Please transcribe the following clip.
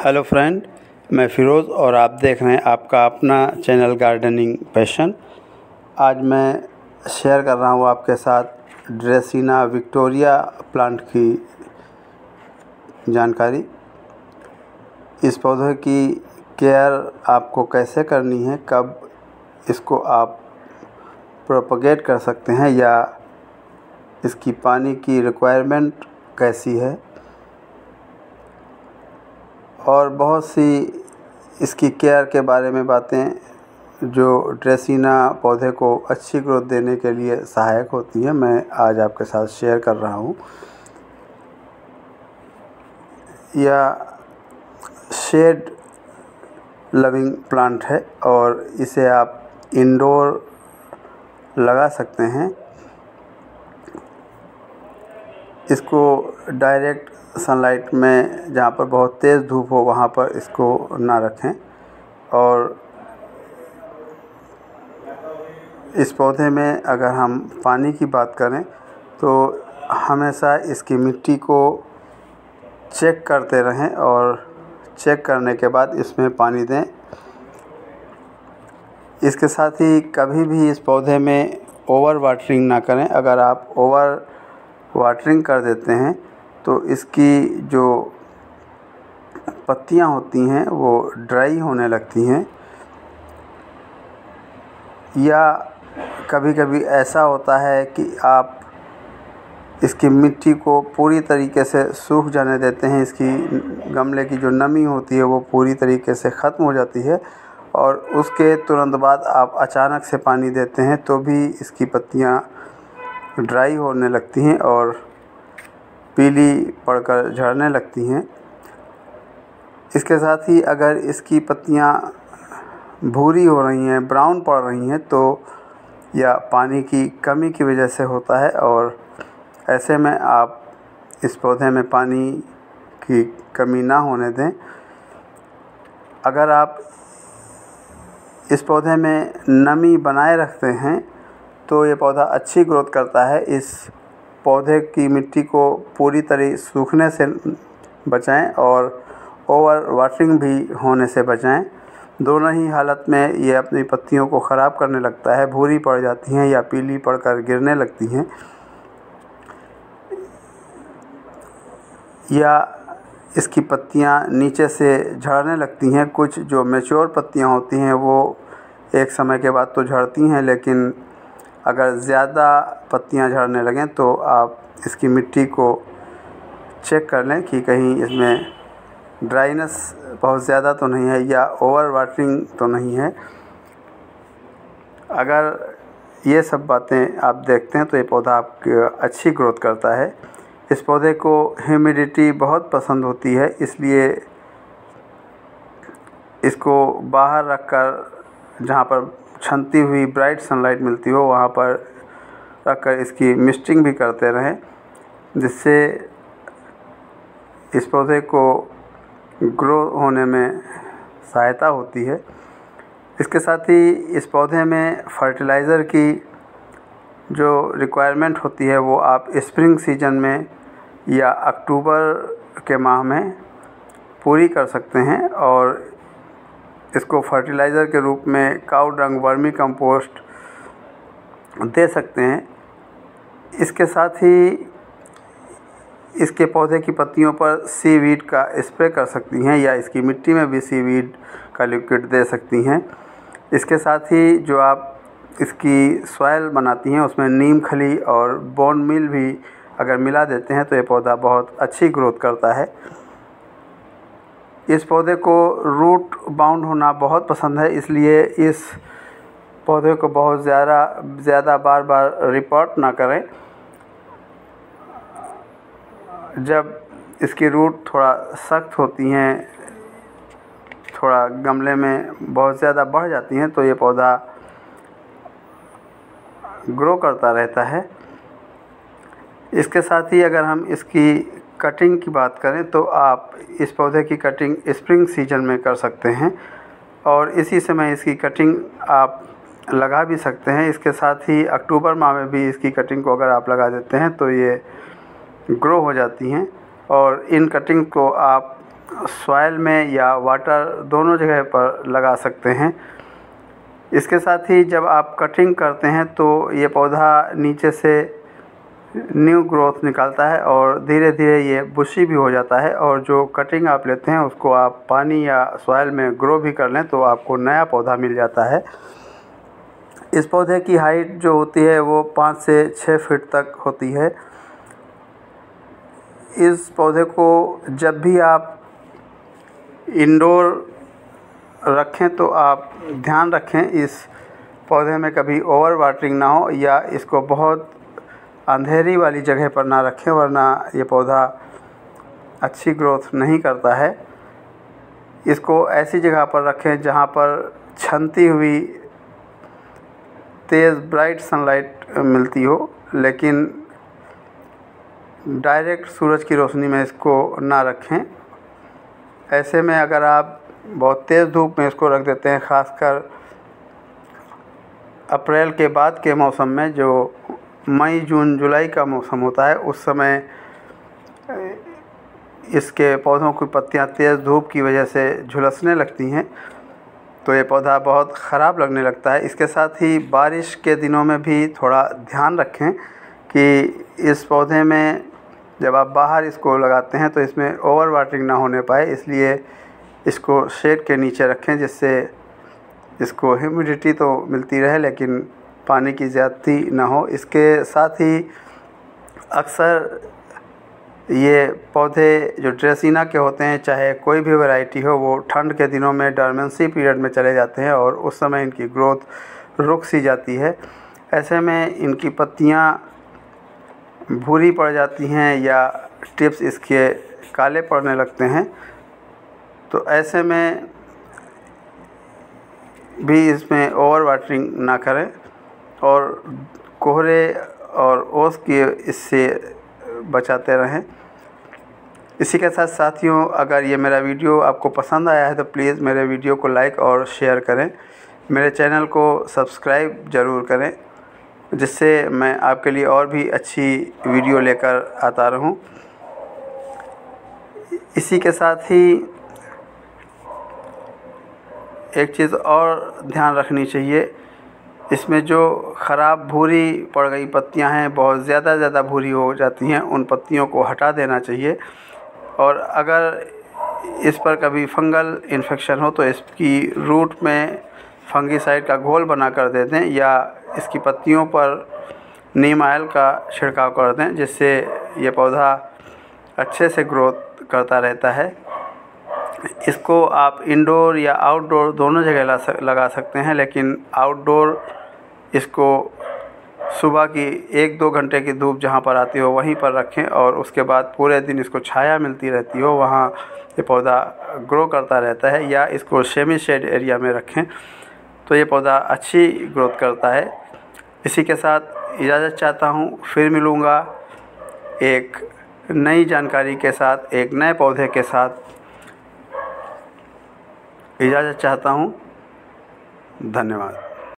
Hello friend, मैं फ़िरोज़ और आप देख रहे हैं आपका अपना चैनल गार्डनिंग पैशन। आज मैं शेयर कर रहा हूँ आपके साथ ड्रेसिना विक्टोरिया प्लांट की जानकारी। इस पौधे की केयर आपको कैसे करनी है, कब इसको आप प्रोपगेट कर सकते हैं या इसकी पानी की रिक्वायरमेंट कैसी है, और बहुत सी इसकी केयर के बारे में बातें जो ड्रेसिना पौधे को अच्छी ग्रोथ देने के लिए सहायक होती हैं, मैं आज आपके साथ शेयर कर रहा हूँ। यह शेड लविंग प्लांट है और इसे आप इंडोर लगा सकते हैं। इसको डायरेक्ट सनलाइट में, जहाँ पर बहुत तेज़ धूप हो, वहाँ पर इसको ना रखें। और इस पौधे में अगर हम पानी की बात करें तो हमेशा इसकी मिट्टी को चेक करते रहें और चेक करने के बाद इसमें पानी दें। इसके साथ ही कभी भी इस पौधे में ओवर वाटरिंग ना करें। अगर आप ओवर वाटरिंग कर देते हैं तो इसकी जो पत्तियां होती हैं वो ड्राई होने लगती हैं, या कभी कभी ऐसा होता है कि आप इसकी मिट्टी को पूरी तरीके से सूख जाने देते हैं। इसकी गमले की जो नमी होती है वो पूरी तरीके से ख़त्म हो जाती है और उसके तुरंत बाद आप अचानक से पानी देते हैं तो भी इसकी पत्तियां ड्राई होने लगती हैं और पीली पड़कर झड़ने लगती हैं। इसके साथ ही अगर इसकी पत्तियां भूरी हो रही हैं, ब्राउन पड़ रही हैं, तो या पानी की कमी की वजह से होता है, और ऐसे में आप इस पौधे में पानी की कमी ना होने दें। अगर आप इस पौधे में नमी बनाए रखते हैं तो ये पौधा अच्छी ग्रोथ करता है। इस पौधे की मिट्टी को पूरी तरह सूखने से बचाएं और ओवर वाटरिंग भी होने से बचाएं। दोनों ही हालत में ये अपनी पत्तियों को ख़राब करने लगता है, भूरी पड़ जाती हैं या पीली पड़कर गिरने लगती हैं, या इसकी पत्तियां नीचे से झड़ने लगती हैं। कुछ जो मैच्योर पत्तियां होती हैं वो एक समय के बाद तो झड़ती हैं, लेकिन अगर ज़्यादा पत्तियां झड़ने लगें तो आप इसकी मिट्टी को चेक कर लें कि कहीं इसमें ड्राइनेस बहुत ज़्यादा तो नहीं है या ओवर वाटरिंग तो नहीं है। अगर ये सब बातें आप देखते हैं तो ये पौधा आपकी अच्छी ग्रोथ करता है। इस पौधे को ह्यूमिडिटी बहुत पसंद होती है, इसलिए इसको बाहर रखकर, जहाँ पर छनती हुई ब्राइट सनलाइट मिलती हो, वहाँ पर रखकर इसकी मिस्टिंग भी करते रहें, जिससे इस पौधे को ग्रो होने में सहायता होती है। इसके साथ ही इस पौधे में फर्टिलाइज़र की जो रिक्वायरमेंट होती है वो आप स्प्रिंग सीजन में या अक्टूबर के माह में पूरी कर सकते हैं, और इसको फर्टिलाइज़र के रूप में काऊ डंग, वर्मी कंपोस्ट दे सकते हैं। इसके साथ ही इसके पौधे की पत्तियों पर सीवीड का स्प्रे कर सकती हैं, या इसकी मिट्टी में भी सीवीड का लिक्विड दे सकती हैं। इसके साथ ही जो आप इसकी सॉइल बनाती हैं उसमें नीम खली और बोन मील भी अगर मिला देते हैं तो ये पौधा बहुत अच्छी ग्रोथ करता है। इस पौधे को रूट बाउंड होना बहुत पसंद है, इसलिए इस पौधे को बहुत ज़्यादा बार बार रिपोर्ट ना करें। जब इसकी रूट थोड़ा सख्त होती हैं, थोड़ा गमले में बहुत ज़्यादा बढ़ जाती हैं, तो ये पौधा ग्रो करता रहता है। इसके साथ ही अगर हम इसकी कटिंग की बात करें तो आप इस पौधे की कटिंग स्प्रिंग सीजन में कर सकते हैं और इसी समय इसकी कटिंग आप लगा भी सकते हैं। इसके साथ ही अक्टूबर माह में भी इसकी कटिंग को अगर आप लगा देते हैं तो ये ग्रो हो जाती हैं, और इन कटिंग को आप सॉइल में या वाटर दोनों जगह पर लगा सकते हैं। इसके साथ ही जब आप कटिंग करते हैं तो ये पौधा नीचे से न्यू ग्रोथ निकालता है और धीरे धीरे ये बुशी भी हो जाता है, और जो कटिंग आप लेते हैं उसको आप पानी या सॉइल में ग्रो भी कर लें तो आपको नया पौधा मिल जाता है। इस पौधे की हाइट जो होती है वो 5 से 6 फीट तक होती है। इस पौधे को जब भी आप इंडोर रखें तो आप ध्यान रखें इस पौधे में कभी ओवर वाटरिंग ना हो, या इसको बहुत अंधेरी वाली जगह पर ना रखें, वरना ये पौधा अच्छी ग्रोथ नहीं करता है। इसको ऐसी जगह पर रखें जहाँ पर छनती हुई तेज़ ब्राइट सनलाइट मिलती हो, लेकिन डायरेक्ट सूरज की रोशनी में इसको ना रखें। ऐसे में अगर आप बहुत तेज़ धूप में इसको रख देते हैं, ख़ासकर अप्रैल के बाद के मौसम में, जो मई जून जुलाई का मौसम होता है, उस समय इसके पौधों की पत्तियां तेज़ धूप की वजह से झुलसने लगती हैं, तो ये पौधा बहुत ख़राब लगने लगता है। इसके साथ ही बारिश के दिनों में भी थोड़ा ध्यान रखें कि इस पौधे में जब आप बाहर इसको लगाते हैं तो इसमें ओवर वाटरिंग ना होने पाए, इसलिए इसको शेड के नीचे रखें, जिससे इसको ह्यूमिडिटी तो मिलती रहे लेकिन पानी की ज़्यादती ना हो। इसके साथ ही अक्सर ये पौधे जो ड्रेसिना के होते हैं, चाहे कोई भी वैरायटी हो, वो ठंड के दिनों में डोर्मेंसी पीरियड में चले जाते हैं और उस समय इनकी ग्रोथ रुक सी जाती है। ऐसे में इनकी पत्तियां भूरी पड़ जाती हैं या टिप्स इसके काले पड़ने लगते हैं, तो ऐसे में भी इसमें ओवर वाटरिंग ना करें और कोहरे और ओस के इससे बचाते रहें। इसी के साथ साथियों, अगर ये मेरा वीडियो आपको पसंद आया है तो प्लीज़ मेरे वीडियो को लाइक और शेयर करें। मेरे चैनल को सब्सक्राइब ज़रूर करें, जिससे मैं आपके लिए और भी अच्छी वीडियो लेकर आता रहूं। इसी के साथ ही एक चीज़ और ध्यान रखनी चाहिए, इसमें जो ख़राब भूरी पड़ गई पत्तियां हैं, बहुत ज़्यादा भूरी हो जाती हैं, उन पत्तियों को हटा देना चाहिए। और अगर इस पर कभी फंगल इन्फेक्शन हो तो इसकी रूट में फंगीसाइड का घोल बना कर दे दें, या इसकी पत्तियों पर नीम ऑयल का छिड़काव कर दें, जिससे ये पौधा अच्छे से ग्रोथ करता रहता है। इसको आप इंडोर या आउटडोर दोनों जगह लगा सकते हैं, लेकिन आउटडोर इसको सुबह की 1-2 घंटे की धूप जहाँ पर आती हो वहीं पर रखें, और उसके बाद पूरे दिन इसको छाया मिलती रहती हो, वहाँ ये पौधा ग्रो करता रहता है। या इसको सेमी शेड एरिया में रखें तो ये पौधा अच्छी ग्रोथ करता है। इसी के साथ इजाज़त चाहता हूँ, फिर मिलूँगा एक नई जानकारी के साथ, एक नए पौधे के साथ। इजाज़त चाहता हूँ, धन्यवाद।